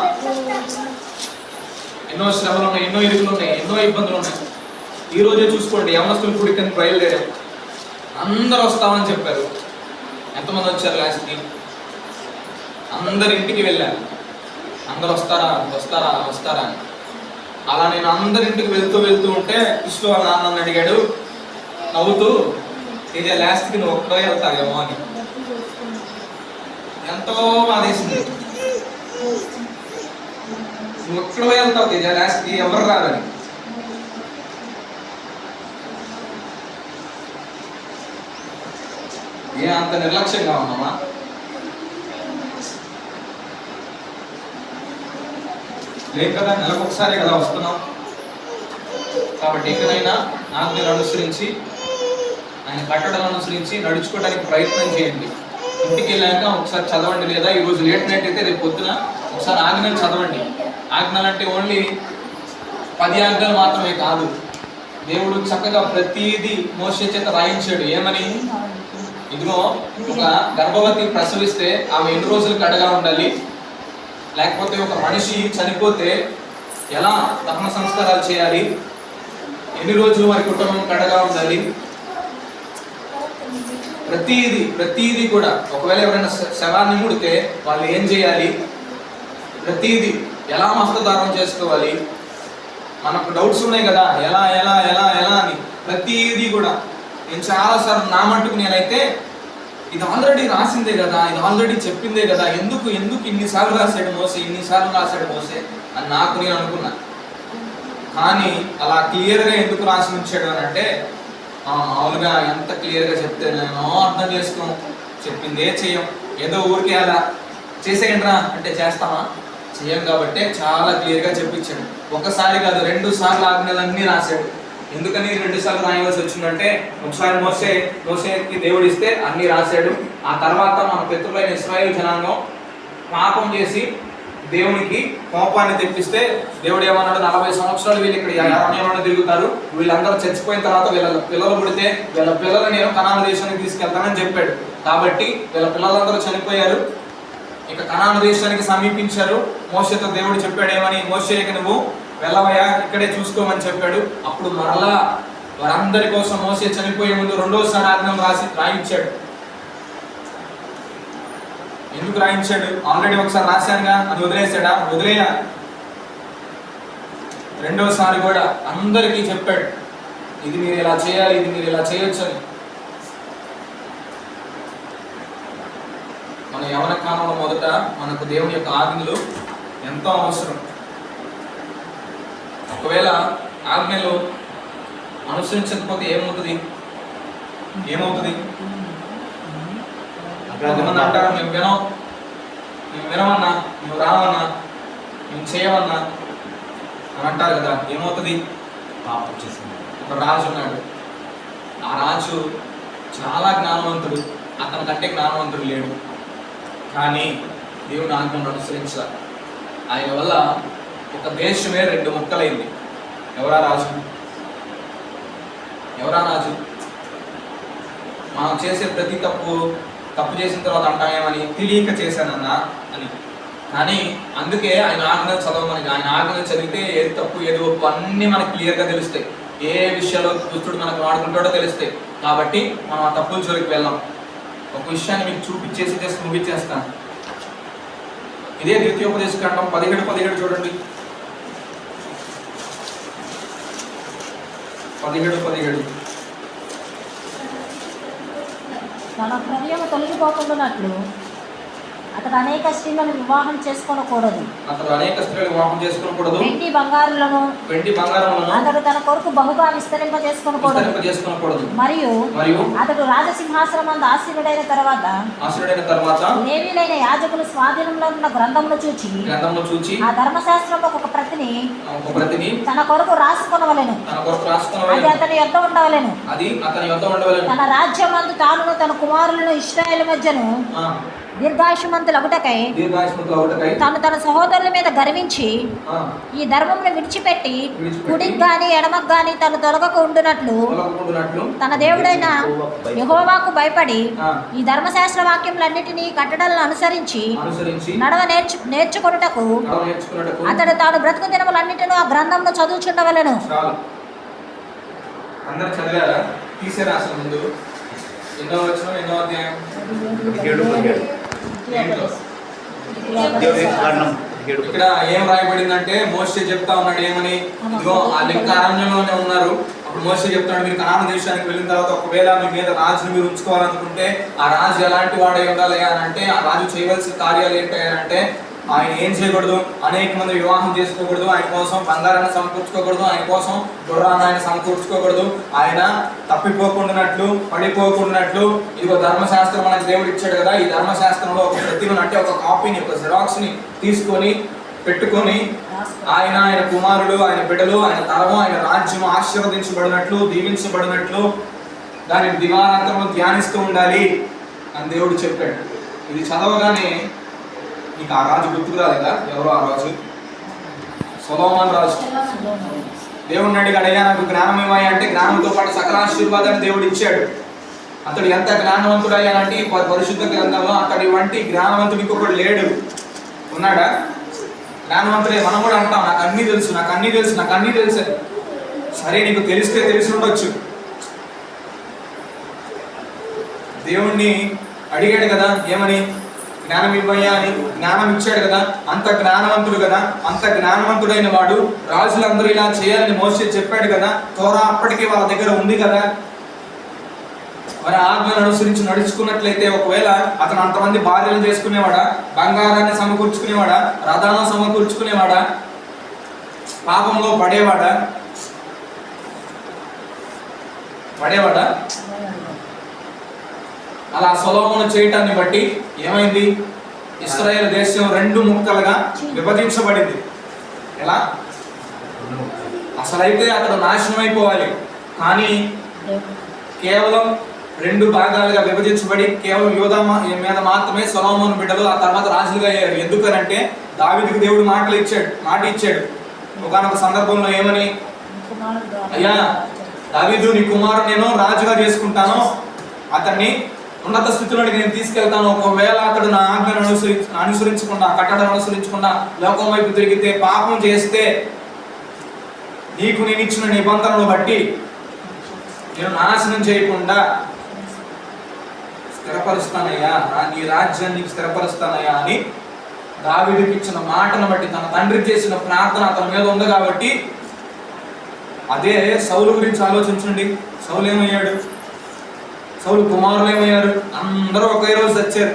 ఎన్నో శ్రమలు ఉన్నాయి, ఎన్నో ఇరుకులు ఉన్నాయి, ఎన్నో ఇబ్బందులు ఉన్నాయి. ఈ రోజే చూసుకోండి, యవనస్తులు గుడికని బయలుదేరాం, అందరు వస్తామని చెప్పారు. ఎంతమంది వచ్చారు లాస్ట్కి? అందరి ఇంటికి వెళ్ళాను, అందరు వస్తారా వస్తారా వస్తారా అని. అలా నేను అందరింటికి వెళ్తూ ఉంటే కృష్ణ వాళ్ళ నాన్న అడిగాడు నవ్వుతూ, ఇదే లాస్ట్కి నువ్వు ఒక్కడో వెళ్తావేమో అని. ఎంతో బాధేసింది. నువ్వు ఒక్కడో వెళ్తావు తేజ, లాస్ట్కి ఎవరు రారని. ఏ అంత నిర్లక్ష్యంగా ఉన్నామా? లేదు కదా, నెలకు ఒకసారి కదా వస్తున్నాం. కాబట్టి ఇకనైనా ఆజ్ఞను అనుసరించి, ఆయన కట్టడలను అనుసరించి నడుచుకోవడానికి ప్రయత్నం చేయండి. ఇంటికి వెళ్ళాక ఒకసారి చదవండి, లేదా ఈరోజు లేట్ నైట్ అయితే రేపు పొద్దున ఒకసారి ఆజ్ఞలు చదవండి. ఆజ్ఞలు అంటే ఓన్లీ 10 ఆజ్ఞలు మాత్రమే కాదు. దేవుడు చక్కగా ప్రతిదీ మోషే చేత రాయించాడు. ఏమని? ఇదిగో ఒక గర్భవతి ప్రసవిస్తే ఆమె ఎన్ని రోజులు కడగా ఉండాలి, లేకపోతే ఒక మనిషి చనిపోతే ఎలా దహన సంస్కారాలు చేయాలి, ఎన్ని రోజులు వారి కుటుంబం కడగా ఉండాలి, ప్రతిదీ కూడా. ఒకవేళ ఎవరైనా శవాన్ని ముడితే వాళ్ళు ఏం చేయాలి, ప్రతిదీ ఎలా మస్తదానం చేసుకోవాలి. మనకు డౌట్స్ ఉన్నాయి కదా, ఎలా ఎలా ఎలా ఎలా అని. ప్రతిదీ కూడా నేను చాలాసార్లు నా మట్టుకు నేనైతే ఇది ఆల్రెడీ రాసిందే కదా, ఇది ఆల్రెడీ చెప్పిందే కదా, ఎందుకు ఇన్నిసార్లు రాశాడు మోసే అని నాకు నేను అనుకున్నా. కానీ అలా క్లియర్గా ఎందుకు రాసి ఉంచాడు అని అంటే, మామూలుగా ఎంత క్లియర్గా చెప్తే నేను అర్థం చేసుకోం, చెప్పిందే చెయ్యం, ఏదో ఊరికే అలా చేసేయండిరా అంటే చేస్తామా? చెయ్యం. కాబట్టి చాలా క్లియర్గా చెప్పించాడు. ఒకసారి కాదు, 2 సార్లు ఆజ్ఞలన్నీ రాశాడు. ఎందుకని 2 సార్లు రాయవలసి వచ్చిందంటే, ఒకసారి మోసేకి దేవుడు ఇస్తే అన్ని రాశాడు. ఆ తర్వాత మన పితరులైన ఇశ్రాయేలు జనాంగం పాపం చేసి దేవునికి కోపాన్ని తెప్పిస్తే దేవుడు ఏమన్నాడు, 40 సంవత్సరాలు వీళ్ళు ఇక్కడ అరణ్యంలోనే తిరుగుతారు, వీళ్ళందరూ చచ్చిపోయిన తర్వాత వీళ్ళ పిల్లలు పుడితే వీళ్ళ పిల్లలు నేను కనాను దేశానికి తీసుకెళ్తానని చెప్పాడు. కాబట్టి వీళ్ళ పిల్లలందరూ చనిపోయారు. ఇక కనాను దేశానికి సమీపించారు. మోషేతో దేవుడు చెప్పాడేమని, మోషేకి నువ్వు వెళ్ళవయ్యా, ఇక్కడే చూసుకోమని చెప్పాడు. అప్పుడు మరలా వారందరి కోసం మోషే చనిపోయే ముందు రెండోసారి ఆజ్ఞను రాయించాడు. ఎందుకు రాయించాడు? ఆల్రెడీ ఒకసారి రాశానుగా, అది వదిలేశాడా? వదిలేయా. రెండోసారి కూడా అందరికీ చెప్పాడు, ఇది మీరు ఇలా చేయాలి, ఇది మీరు ఇలా చేయొచ్చు అని. మన యవన కాలంలో మొదట మనకు దేవుని యొక్క ఆజ్ఞలు ఎంతో అవసరం. ఒకవేళ ఆజ్ఞలు అనుసరించకపోతే ఏమవుతుంది? కొంతమంది అంటారు, మేము వినమన్నా, మేము రావన్నా, మేము చేయమన్నా అని అంటారు కదా. ఏమవుతుంది? పాపం చేసింది. ఒక రాజు ఉన్నాడు. ఆ రాజు చాలా జ్ఞానవంతుడు, అతని కంటే జ్ఞానవంతుడు లేడు. కానీ దేవుని ఆజ్ఞను అనుసరించాలి. ఆయన వల్ల ఒక దేశమే 2 ముక్కలైంది. ఎవరా రాజు? మనం చేసే ప్రతి తప్పు చేసిన తర్వాత అంటామేమని, తెలియక చేశానన్నా అని. కానీ అందుకే ఆయన ఆజ్ఞలు చదవమని. ఆయన ఆజ్ఞలు చదివితే ఏది తప్పు ఏది ఒప్పు అన్నీ మనకు క్లియర్గా తెలుస్తాయి. ఏ విషయాల్లో దుష్టుడు మనకు వాడుకుంటాడో తెలుస్తాయి. కాబట్టి మనం ఆ తప్పుల జోలికి వెళ్ళాం. ఒక విషయాన్ని మీకు చూపించేసి ముగించేస్తాను. ఇదే ద్వితీయోపదేశకాండం 17 చూడండి. 17 తన హృదయం తొలగిపోకుండానట్లు అతడు అనేక స్త్రీలను వివాహం చేసుకోకూడదు. వెండి బంగారులను అతడు తన కొరకు బహుగా విస్తరింప చేసుకోకూడదు. మరియు అతడు రాజసింహాసనమందు ఆసీనుడైన తర్వాత లేవీయులైన యాజకులు స్వాధీనంలో ఉన్న గ్రంథమును చూచి ఆ ధర్మశాస్త్రంలో ఒక ప్రతిని తన కొరకు రాసుకొనవలెను. అది అతని యొద్ద ఉండవలెను. తన రాజ్యమందు తాను తన కుమారులను ఇశ్రాయేలు మధ్యను దీర్ఘాయుష్మంతులగుటకై తాను తన సహోదరుల మీద గర్వించి ఈ ధర్మమును విడిచిపెట్టి కుడికి గాని ఎడమకు గాని తను తొలగక ఉండునట్లు తన దేవుడైన యెహోవాకు భయపడి ఈ ధర్మశాస్త్ర వాక్యములన్నిటినీ కట్టడలను అనుసరించి నడవ నేర్చుకొనుటకు అతడు తాను బ్రతుకు దినములన్నిటినూ ఆ గ్రంథమును చదువుచుండవలెను. అందరూ చదివారా? తీసేరా అసలు ముందు ఎన్నో అధ్యాయం? ఇక్కడ ఏం రాయబడిందంటే మోషే చెప్తా ఉన్నాడు ఏమని, ఇదిగో ఆ లింక అరణ్యంలోనే ఉన్నారు. అప్పుడు మోషే చెప్తాడు, మీరు కనాను దేశానికి వెళ్ళిన తర్వాత ఒకవేళ మీ మీద రాజును మీరు ఉంచుకోవాలనుకుంటే ఆ రాజు ఎలాంటి వాడై ఉండాలి అని అంటే, ఆ రాజు చేయవలసిన కార్యాలు ఏంటి అని అంటే, ఆయన ఏం చేయకూడదు, అనేక మంది వివాహం చేసుకోకూడదు, ఆయన కోసం బంగారాన్ని సమకూర్చుకోకూడదు, ఆయన కోసం గుర్రాన్ని ఆయన సమకూర్చుకోకూడదు, ఆయన తప్పిపోకుండానట్లు పడిపోకుండానట్లు. ఇదిగో ధర్మశాస్త్రం మనకు దేవుడు ఇచ్చాడు కదా, ఈ ధర్మశాస్త్రంలో ఒక ప్రతిమను అంటే ఒక కాపీని, ఒక జిరాక్స్ని తీసుకొని పెట్టుకొని ఆయన కుమారులు, ఆయన బిడ్డలు, ఆయన తరము, ఆయన రాజ్యం ఆశీర్వదించబడినట్లు, దీవించబడినట్లు దాని దివారాంతరంలో ధ్యానిస్తూ ఉండాలి అని దేవుడు చెప్పాడు. ఇది చదవగానే నీకు ఆ రాజు గుర్తుకు రాలేదా? ఎవరో ఆ రాజు? సొలొమోను రాజు. దేవుడిని అడిగాడు, అయ్యా నాకు జ్ఞానం ఏమయ్యా అంటే, జ్ఞానంతో పాటు సకల ఆశీర్వాదాన్ని దేవుడు ఇచ్చాడు. అతడు ఎంత జ్ఞానవంతుడయ్యానంటే ఈ పరిశుద్ధ గ్రంథంలో అతడి వంటి జ్ఞానవంతుడు ఇంకొకడు లేడు. ఉన్నాడా? జ్ఞానవంతుడే. మనం కూడా అంటాం, నాకు అన్నీ తెలుసు. సరే, నీకు తెలిసి ఉండొచ్చు. దేవుణ్ణి అడిగాడు కదా, ఏమని? జ్ఞానం ఇవ్వయ్యా అని. జ్ఞానం ఇచ్చాడు కదా, అంత జ్ఞానవంతుడు కదా. అంత జ్ఞానవంతుడైన వాడు రాజులందరూ ఇలా చేయాలని మోషే చెప్పాడు కదా, తోరా అప్పటికే వాళ్ళ దగ్గర ఉంది కదా. మరి ఆజ్ఞను అనుసరించి నడుచుకున్నట్లయితే ఒకవేళ అతను అంతమంది భార్యలు చేసుకునేవాడా? బంగారాన్ని సమకూర్చుకునేవాడా? రథాలను సమకూర్చుకునేవాడా? పాపంలో పడేవాడా? అలా సొలొమోను చేయటాన్ని బట్టి ఏమైంది? ఇశ్రాయేలు దేశం 2 ముక్కలుగా విభజించబడింది. ఎలా? అసలైతే అతడు నాశనం అయిపోవాలి, కానీ కేవలం 2 భాగాలుగా విభజించబడి కేవలం యూదా మీద మాత్రమే సొలొమోను బిడ్డలు ఆ తర్వాత రాజులుగా అయ్యారు. ఎందుకనంటే దావీదుకు దేవుడు మాట ఇచ్చాడు ఒకనొక సందర్భంలో. ఏమని? అయ్యా దావీదు, నీ కుమారుడు నేను రాజుగా చేసుకుంటాను, అతన్ని ఉన్నత స్థితిలోనికి నేను తీసుకెళ్తాను. ఒకవేళ అతడు నా ఆజ్ఞను అనుసరించకుండా, కట్టడను అనుసరించకుండా లోకం వైపు తిరిగితే, పాపం చేస్తే, నీకు నేను ఇచ్చిన నిబంధనను బట్టి నేను నాశనం చేయకుండా స్థిరపరుస్తానయ్యా, నీ రాజ్యాన్ని స్థిరపరుస్తానయ్యా అని దావీదుకి ఇచ్చిన మాటను బట్టి, తన తండ్రి చేసిన ప్రార్థన అతని మీద ఉంది కాబట్టి. అదే సౌలు గురించి ఆలోచించండి. సౌలు ఏమయ్యాడు? సౌలు కుమారులు ఏమయ్యారు? అందరూ ఒకే రోజు చచ్చారు,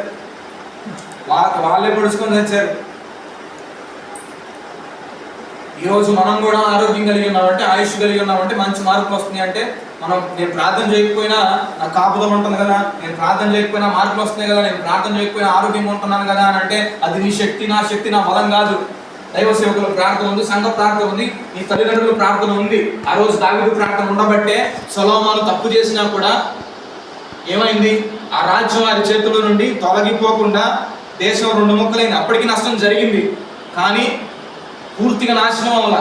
వాళ్ళే పొడుచుకొని చచ్చారు. ఈరోజు మనం కూడా ఆరోగ్యం కలిగి ఉన్నామంటే, ఆయుష్ కలిగి ఉన్నామంటే, మంచి మార్పులు వస్తున్నాయి అంటే నేను ప్రార్థన చేయకపోయినా నాకు కాపుదల ఉంటుంది కదా, నేను ప్రార్థన చేయకపోయినా మార్పులు వస్తున్నాయి కదా, నేను ప్రార్థన చేయకపోయినా ఆరోగ్యంగా ఉంటున్నాను కదా అని అంటే అది నీ శక్తి, నా శక్తి, నా బలం కాదు. దైవ సేవకుల ప్రార్థన ఉంది, సంఘ ప్రార్థన ఉంది, నీ తల్లిదండ్రుల ప్రార్థన ఉంది. ఆ రోజు దావీదు ప్రార్థన ఉండబట్టే సొలొమోను తప్పు చేసినా కూడా ఏమైంది? ఆ రాజ్యం వారి చేతుల నుండి తొలగిపోకుండా దేశం రెండు ముక్కలైంది. అప్పటికి నష్టం జరిగింది, కానీ పూర్తిగా నాశనం అవ్వాల.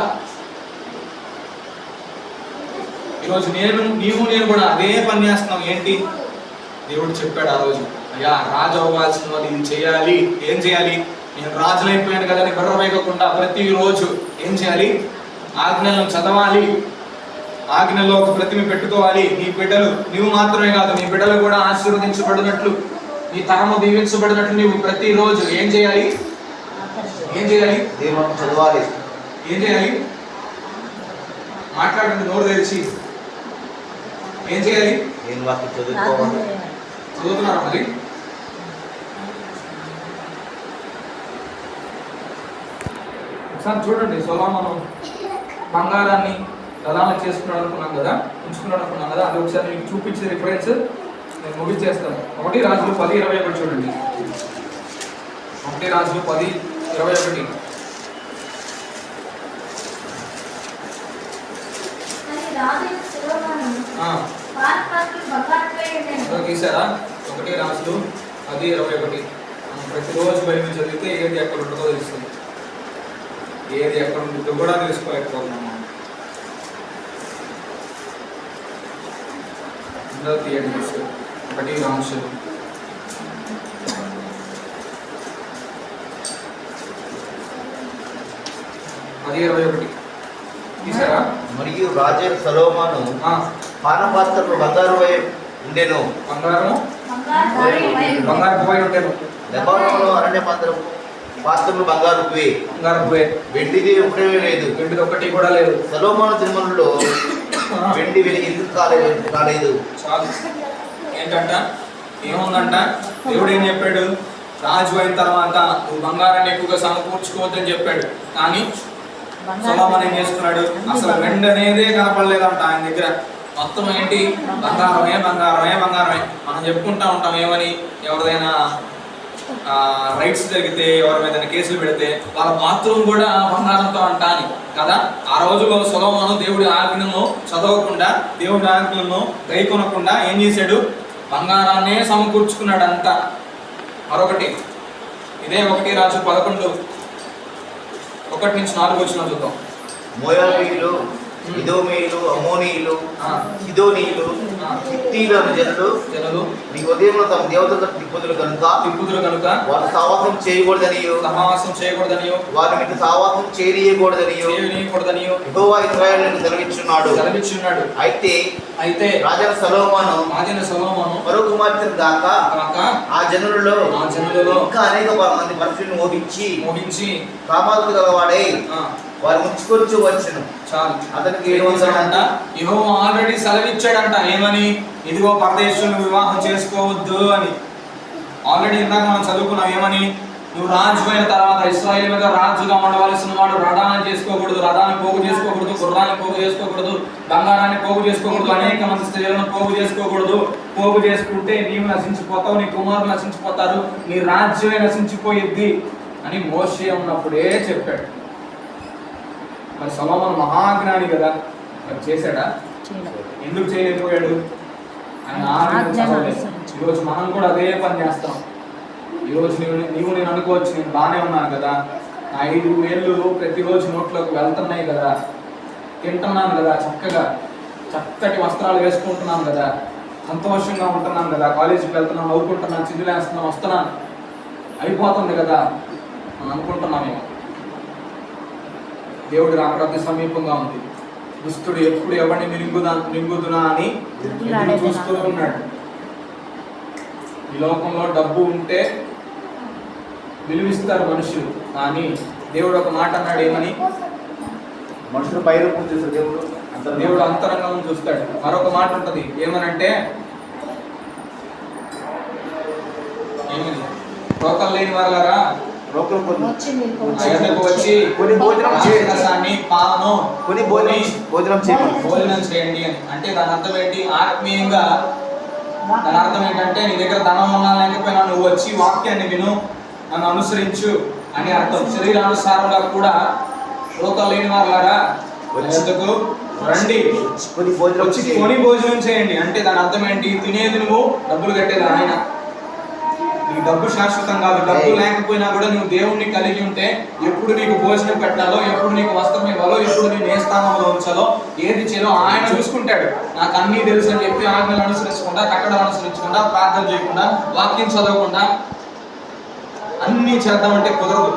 ఈరోజు నేను కూడా అదే పని చేస్తున్నాం. ఏంటి? దేవుడు చెప్పాడు ఆ రోజు, అయ్యా రాజు అవ్వాల్సిన వాళ్ళు ఇది చేయాలి. ఏం చేయాలి? నేను రాజులైపోయాను కదా అని బుర్ర వేయకుండా ప్రతిరోజు ఏం చేయాలి? ఆజ్ఞలను చదవాలి, ఆజ్ఞలో ఒక ప్రతిమ పెట్టుకోవాలి. నీ బిడ్డలు, నువ్వు మాత్రమే కాదు, నీ బిడ్డలు కూడా ఆశీర్వదించబడినట్లు, నీ తరము దీవించబడినట్లు నువ్వు ప్రతిరోజు ఏం చేయాలి? ఏం చేయాలి? దేవుని చదవాలి. ఏం చేయాలి? మాట్లాడండి నోరు తెరిచి. ఏం చేయాలి? నేను వాక్యం చదువుకోవాలి. చదువుతున్నారా మరి? ఒకసారి చూడండి, సొలొమోను బంగారాన్ని ప్రదానం చేసుకున్నాడు అనుకున్నాం కదా, ఉంచుకున్నాడు అనుకున్నాం కదా, అది ఒకసారి మీకు చూపించే రిఫరెన్స్ నేను ముగించేస్తాను. 1 రాజులు 10:21 చూడండి. 1 రాజులు 10:21. తీసారా? 1 రాజులు 10:21. మనం ప్రతిరోజు బైబిల్ చదివితే ఏది ఎక్కడ ఉంటుందో తెలుస్తుంది, ఏది ఎక్కడ ఉంటుందో కూడా తెలుసుకోలేకపోతున్నాం. తీయండి 1 రాజులు 10:21 తీసారా? మరియు రాజు సొలొమోను పానపాత్రలు బంగారు ఉండెను. బంగారు పోయి ఉండేను. లెబానోనులో అరణ్య పాత్రలు బంగారు పోయే, వెండిది ఒకటే లేదు, వెండిది ఒకటి కూడా లేదు. సొలొమోను దినములలో వెండి వెలిగి ఎందుకు కాలేదు? చాలు. ఏంటంట? ఏముందంట? దేవుడు ఏం చెప్పాడు? రాజు అయిన తర్వాత నువ్వు బంగారాన్ని ఎక్కువగా సమకూర్చుకోవద్దని చెప్పాడు. కానీ సొలొమోను ఏం చేసుకున్నాడు? అసలు వెండి అనేదే కనపడలేదంట ఆయన దగ్గర. మొత్తం ఏంటి? బంగారమే బంగారమే బంగారమే. మనం చెప్పుకుంటా ఉంటాం ఏమని? ఎవరిదైనా రైట్స్ జరిగితే, ఎవరి మీద కేసులు పెడితే వాళ్ళ బాత్రూమ్ కూడా బంగారంతో అంట అని కదా. ఆ రోజులో సొలొమోను దేవుడి ఆజ్ఞలను చదవకుండా, దేవుడి ఆజ్ఞలను గైకొనకుండా ఏం చేశాడు? బంగారాన్నే సమకూర్చుకున్నాడు అంతా. మరొకటి, ఇదే 1 రాజు 11:1-4 చూద్దాం. మోయాబీయులు, ఇదోమీయులు, అమ్మోనీయులు, సిదోనీయులు, హిత్తీయులు అను జనులు నీ ఉదయంలో తమ దేవతలకు తిప్పుదురు కనుక వారు సహవాసం చేయకూడదనియు వారి మీద సహవాసం చేయనీయకూడదనియు యెహోవా ఇశ్రాయేలును సెలవిచ్చున్నాడు. అయితే రాజైన సొలొమోను మరో కుమార్తెను గాక ఆ జనులలో ఇంకా అనేక మంది పరుషులను మోహించి కామాలు గలవాడై వారు ముంచుకొచ్చు వచ్చును. చాలు. అతనికి యెహోవా ఆల్రెడీ సెలవిచ్చాడంట. ఏమని? ఇదిగో పరదేశులను వివాహం చేసుకోవద్దు అని. ఆల్రెడీ ఇందాక మనం చదువుకున్నాం. ఏమని? నువ్వు రాజు అయిన తర్వాత ఇశ్రాయేలు మీద రాజుగా ఉండవలసిన వాడు రథాన్ని చేసుకోకూడదు, రథాన్ని పోగు చేసుకోకూడదు, గుర్రాన్ని పోగు చేసుకోకూడదు, బంగారాన్ని పోగు చేసుకోకూడదు, అనేక మంది స్త్రీలను పోగు చేసుకోకూడదు. పోగు చేసుకుంటే నీవు నశించిపోతావు, నీ కుమారులు నశించిపోతారు, నీ రాజ్యమే నశించిపోయిద్ది అని మోషే ఉన్నప్పుడే చెప్పాడు. మరి సొలొమోను మహాజ్ఞాని కదా, మరి చేశాడా? ఎందుకు చేయలేకపోయాడు? ఆయన ఈరోజు మనం కూడా అదే పని చేస్తాం. ఈరోజు నీవు నేను అనుకోవచ్చు, నేను బాగానే ఉన్నాను కదా, నా 5 వేళ్ళు ప్రతిరోజు నోట్లోకి వెళ్తున్నాయి కదా, తింటున్నాను కదా, చక్కటి వస్త్రాలు వేసుకుంటున్నాను కదా, సంతోషంగా ఉంటున్నాను కదా, కాలేజీకి వెళ్తున్నాను, నవ్వుకుంటున్నాను, చిందులేస్తున్నాను, వస్తున్నాను, అయిపోతుంది కదా అని అనుకుంటున్నాం మేము. దేవుడు రాకడ అతి సమీపంగా ఉంది. దుష్టుడు ఎప్పుడు ఎవరిని నింగుదునా అని ఎదురు చూస్తూ ఉన్నాడు. ఈ లోకంలో డబ్బు ఉంటే విలువిస్తారు మనుషులు, కానీ దేవుడు ఒక మాట అన్నాడు, ఏమని? మనుషులు పై రూపం చూస్తారు, దేవుడు అంతరంగం చూస్తాడు. మరొక మాట ఉంటది, ఏమనంటే ఏమని? రోకలు లేని వారలారా వచ్చి కొన్ని భోజనం రసాన్ని, పాలను కొన్ని భోజనం చేయండి అని. అంటే దాని అర్థం ఏంటి? ఆత్మీయంగా దాని అర్థం ఏంటంటే నీ దగ్గర ధనం ఉన్నా లేకపోయినా నువ్వు వచ్చి వాక్యాన్ని విను, నన్ను అనుసరించు అని అర్థం. శరీరానుసారంగా కూడా రోకలు లేని వారలారా ఎందుకు రండి, వచ్చి కొని భోజనం చేయండి. అంటే దాని అర్థం ఏంటి? తినేది నువ్వు, డబ్బులు కట్టేది ఆయన. నీ డబ్బు శాశ్వతం కాదు. డబ్బు లేకపోయినా కూడా నువ్వు దేవుణ్ణి కలిగి ఉంటే ఎప్పుడు నీకు భోజనం పెట్టాలో, ఎప్పుడు నీకు వస్త్రం ఇవ్వాలో, ఎప్పుడు నేను ఏ స్థానంలో ఉంచాలో, ఏది చేయాలో ఆయన చూసుకుంటాడు. నాకు అన్నీ తెలుసు అని చెప్పి ఆజ్ఞలు అనుసరించకుండా, కట్టడలు అనుసరించకుండా, ప్రార్థన చేయకుండా, వాక్యం చదవకుండా అన్నీ చేద్దామంటే కుదరదు.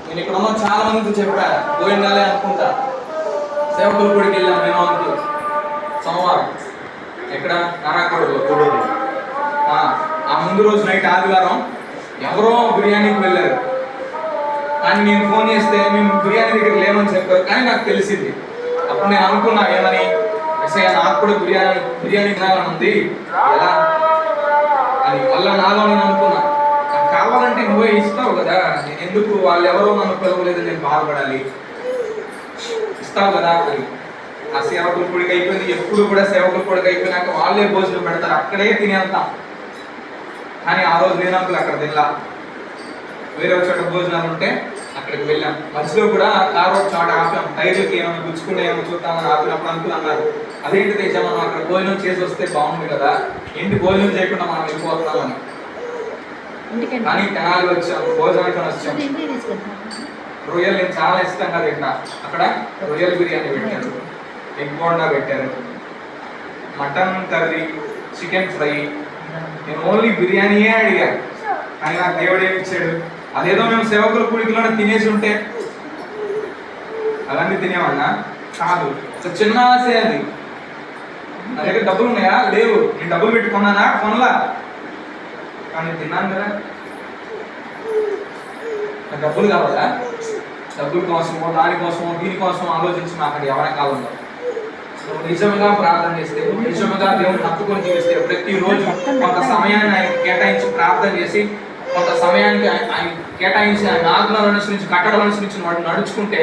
నేను ఇక్కడ ఉన్న చాలా మందికి చెప్పా, పోయిందాలే అనుకుంటా. సేవకుల గుడికి వెళ్ళాం నేను అనుకో సోమవారం. ఎక్కడ? నారాయణగూడలో. ఆ ముందు రోజు నైట్ ఆదివారం ఎవరో బిర్యానీకి వెళ్ళారు, కానీ నేను ఫోన్ చేస్తే మేము బిర్యానీ దగ్గర లేమని చెప్పారు. కానీ నాకు తెలిసింది. అప్పుడు నేను అనుకున్నా, ఏమని? ఎస్ఐ నాకు కూడా బిర్యానీ తినాలని ఉంది, ఎలా అని. మళ్ళీ నాలో నేను అనుకున్నా, నాకు కావాలంటే నువ్వే ఇస్తావు కదా, నేను ఎందుకు వాళ్ళు ఎవరో నన్ను పిలవలేదు నేను బాధపడాలి, ఇస్తావు కదా అని. ఆ సేవకుల పొడికి అయిపోయింది. ఎప్పుడు కూడా సేవకుల పొడికి అయిపోయినాక వాళ్ళే భోజనం పెడతారు, అక్కడే తినేస్తాం. కానీ ఆ రోజు నేను అంకులు అక్కడ తిన్నా. వేరే చోట భోజనాలు ఉంటే అక్కడికి వెళ్ళాం. మధ్యలో కూడా కారు ఒక చోట ఆపాం, టైర్లకి ఏమైనా గుచ్చుకుంటే ఏమైనా చూద్దామని ఆపినప్పుడు అంకులు అన్నారు, అదేంటి తెచ్చా మనం అక్కడ భోజనం చేసి వస్తే బాగుంది కదా, ఏంటి భోజనం చేయకుండా మనం వెళ్ళిపోతున్నామని. కానీ తెనాలి వచ్చాం, భోజనానికి వచ్చాం. రొయ్యలు నేను చాలా ఇష్టంగా తింటా. అక్కడ రొయ్యల బిర్యానీ పెట్టారు, ఎగ్ బోండా పెట్టారు, మటన్ కర్రీ, చికెన్ ఫ్రై. నేను ఓన్లీ బిర్యానీయే అడిగాను, కానీ నాకు దేవుడు ఏమి ఇచ్చాడు? అదేదో మేము సేవకుల కూడికలోనే తినేసి ఉంటే అవన్నీ తినేవాడినా? కాదు. చిన్న ఆశే అది. నా దగ్గర డబ్బులు ఉన్నాయా? లేవు. నేను డబ్బులు పెట్టుకున్నానా? కొనలా. కానీ తిన్నాను కదా. నాకు డబ్బులు కావాలా? డబ్బుల కోసమో, దానికోసమో, దీనికోసం ఆలోచించి అక్కడ ఎవరి కాలంలో నిజంగా ప్రార్థన చేస్తే, నిజంగా దేవుని హత్తుకొని జీవిస్తే, ప్రతిరోజు కొంత సమయాన్ని ఆయన కేటాయించి ప్రార్థన చేసి, కొంత సమయానికి ఆయన కేటాయించి ఆయన ఆజ్ఞలను అనుసరించి, కట్టడలు అనుసరించి వాటిని నడుచుకుంటే,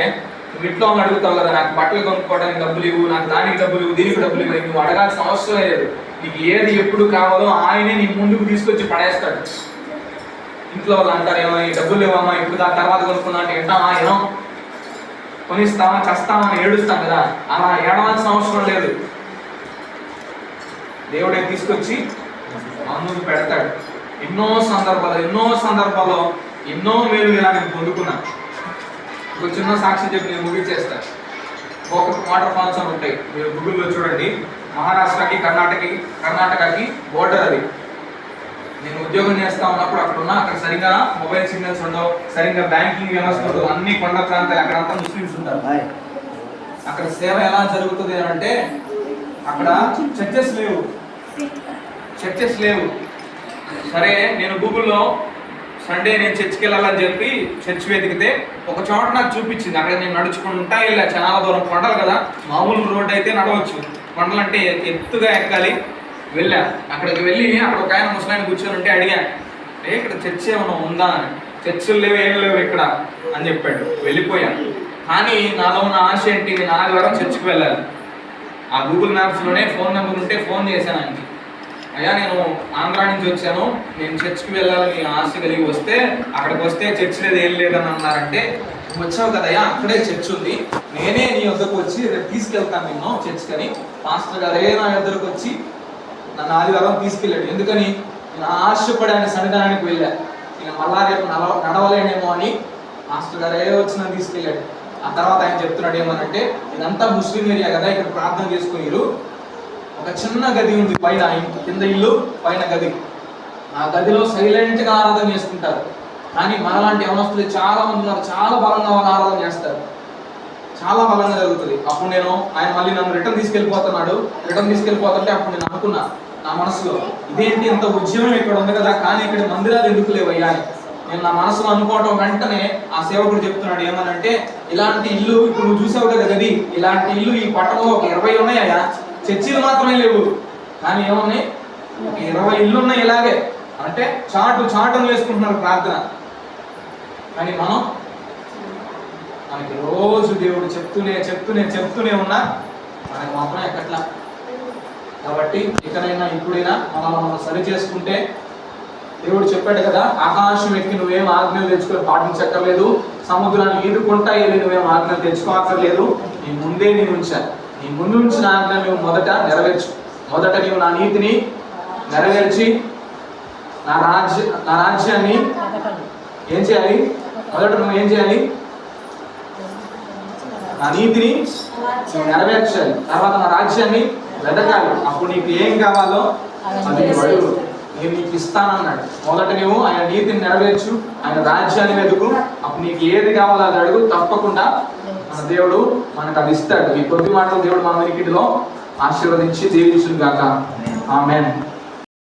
నువ్వు ఇంట్లో వాళ్ళు అడుగుతావు కదా, నాకు బట్టలు కొనుక్కోవడానికి డబ్బులు ఇవ్వు, నాకు దానికి డబ్బులు ఇవ్వు, దీనికి డబ్బులు ఇవ్వు. నువ్వు అడగాల్సిన అవసరం లేదు. నీకు ఏది ఎప్పుడు కావాలో ఆయనే నీ ముందుకు తీసుకొచ్చి పడేస్తాడు. ఇంట్లో వాళ్ళు అంటారు, ఏమో డబ్బులు ఇవ్వమ్మా, ఇప్పుడు దాని తర్వాత కొనుక్కున్నా అంటే వింటామా? ఏమో కొనిస్తామా, చస్తామా అని ఏడుస్తాం కదా, అలా ఏడవలసిన అవసరం లేదు. దేవుడే తీసుకొచ్చి ముందుకు పెడతాడు. ఎన్నో సందర్భాల్లో ఎన్నో మేలు ఇలా నేను పొందుకున్నాను. ఒక చిన్న సాక్షి చెప్పి నేను ముగించేస్తాను. ఒక వాటర్ ఫాల్స్ అని ఉంటాయి, మీరు గూగుల్లో చూడండి. మహారాష్ట్రకి కర్ణాటకకి బోర్డర్ అది. నేను ఉద్యోగం చేస్తా ఉన్నప్పుడు అక్కడ సరిగ్గా మొబైల్ సిగ్నల్స్ ఉండవు, సరిగ్గా బ్యాంకింగ్ వ్యవస్థ ఉండదు, అన్ని కొండ ప్రాంతాలు, అక్కడంతా ముస్లిమ్స్ ఉంటారు. అక్కడ సేవ ఎలా జరుగుతుంది అంటే, అక్కడ చర్చెస్ లేవు. సరే, నేను గూగుల్లో సండే నేను చర్చికి వెళ్ళాలని చెప్పి చర్చ్ వెతికితే ఒక చోట నాకు చూపించింది. అక్కడ నేను నడుచుకుంటా వెళ్ళా, చాలా దూరం. కొండలు కదా, మామూలు రోడ్డు అయితే నడవచ్చు, కొండలు అంటే ఎత్తుగా ఎక్కాలి. వెళ్ళా, అక్కడికి వెళ్ళి అక్కడ ఒక ఆయన ముసలాయన కూర్చొని ఉంటే అడిగాను, ఇక్కడ చర్చ్ ఏమైనా ఉందా అని. చర్చిలు లేవు, ఏం లేవు ఇక్కడ అని చెప్పాడు. వెళ్ళిపోయాను. కానీ నాలో ఉన్న ఆశ ఏంటి? నేను ఆదివారం చర్చికి వెళ్ళాలి. ఆ గూగుల్ మ్యాప్స్లోనే ఫోన్ నెంబర్ ఉంటే ఫోన్ చేశాను ఆయనకి, అయ్యా నేను ఆంధ్రా నుంచి వచ్చాను, నేను చర్చికి వెళ్ళాలని ఆశ కలిగి వస్తే, అక్కడికి వస్తే చర్చ్ లేదు, ఏం లేదని అన్నారంటే, నువ్వు వచ్చావు కదయ్యా, అక్కడే చర్చ్ ఉంది, నేనే నీ వద్దకు వచ్చి రేపు తీసుకెళ్తాను నిన్ను చర్చ్కి అని. పాస్టర్ గారే నా వద్దకు వచ్చి నన్ను ఆదివారం తీసుకెళ్ళాడు. ఎందుకని? నేను ఆశపడి ఆయన సన్నిధానానికి వెళ్ళా. నేను మళ్ళా రేపు నడవలేనేమో అని మాస్టర్ గారే వచ్చి నన్ను తీసుకెళ్ళాడు. ఆ తర్వాత ఆయన చెప్తున్నాడు ఏమనంటే, ఇదంతా ముస్లిం ఏరియా కదా, ఇక్కడ ప్రార్థన చేసుకునేరు, ఒక చిన్న గది ఉంది పైన, కింద ఇల్లు పైన గది. ఆ గదిలో సైలెంట్గా ఆరాధన చేసుకుంటారు. కానీ మనలాంటి యవనస్తులు చాలా మంది ఉన్నారు, చాలా బలంగా ఆరాధన చేస్తారు, చాలా బలంగా జరుగుతుంది. అప్పుడు ఆయన మళ్ళీ నన్ను రిటర్న్ తీసుకెళ్ళిపోతుంటే అప్పుడు నేను అనుకున్నా నా మనసులో, ఇదేంటి ఇంత ఉద్యమం ఇక్కడ ఉంది కదా, కానీ ఇక్కడ మందిరాలు ఎందుకు లేవయ్యా అని నేను నా మనసులో అనుకోవటం. వెంటనే ఆ సేవకుడు చెప్తున్నాడు ఏమనంటే, ఇలాంటి ఇల్లు ఇప్పుడు నువ్వు చూసావు కదా గది, ఇలాంటి ఇల్లు ఈ పట్టణంలో ఒక 20 ఉన్నాయా, చర్చిలు మాత్రమే లేవు. కానీ ఏమున్నాయి, 20 ఇల్లు ఉన్నాయి ఇలాగే. అంటే చాటును వేసుకుంటున్నారు ప్రార్థన. కానీ మనకి రోజు దేవుడు చెప్తూనే ఉన్నా మనకి మాత్రం ఎక్కట్లా. కాబట్టి ఇకనైనా ఇప్పుడైనా మనం సరి చేసుకుంటే, దేవుడు చెప్పాడు కదా, ఆకాశం ఎక్కి నువ్వేం ఆజ్ఞలు తెచ్చుకొని పాటించక్కర్లేదు, సముద్రాన్ని ఈదుకుంటా వెళ్ళి నువ్వేం ఆజ్ఞలు తెచ్చుకోక్కర్లేదు, నీ ముందే నేను ఉంచాను. నీ ముందు ఉంచిన ఆజ్ఞలు నువ్వు మొదట నెరవేర్చు. మొదట నీవు నా నీతిని నెరవేర్చి నా రాజ్యాన్ని ఏం చేయాలి? మొదట నువ్వు ఏం చేయాలి? నా నీతిని నెరవేర్చాలి. తర్వాత నా రాజ్యాన్ని వెతకాలి. అప్పుడు నీకు ఏం కావాలో అది అడుగు, నేను నీకు ఇస్తానన్నాడు. మొదట నువ్వు ఆయన నీతిని నెరవేర్చు, ఆయన రాజ్యాన్ని వెతుకు, అప్పుడు నీకు ఏది కావాలో అది అడుగు. తప్పకుండా మన దేవుడు మనకు అది ఇస్తాడు. ఈ కొద్ది మాటలు దేవుడు మన వినికిడిలో ఆశీర్వదించి దీవించును గాక. ఆమేన్.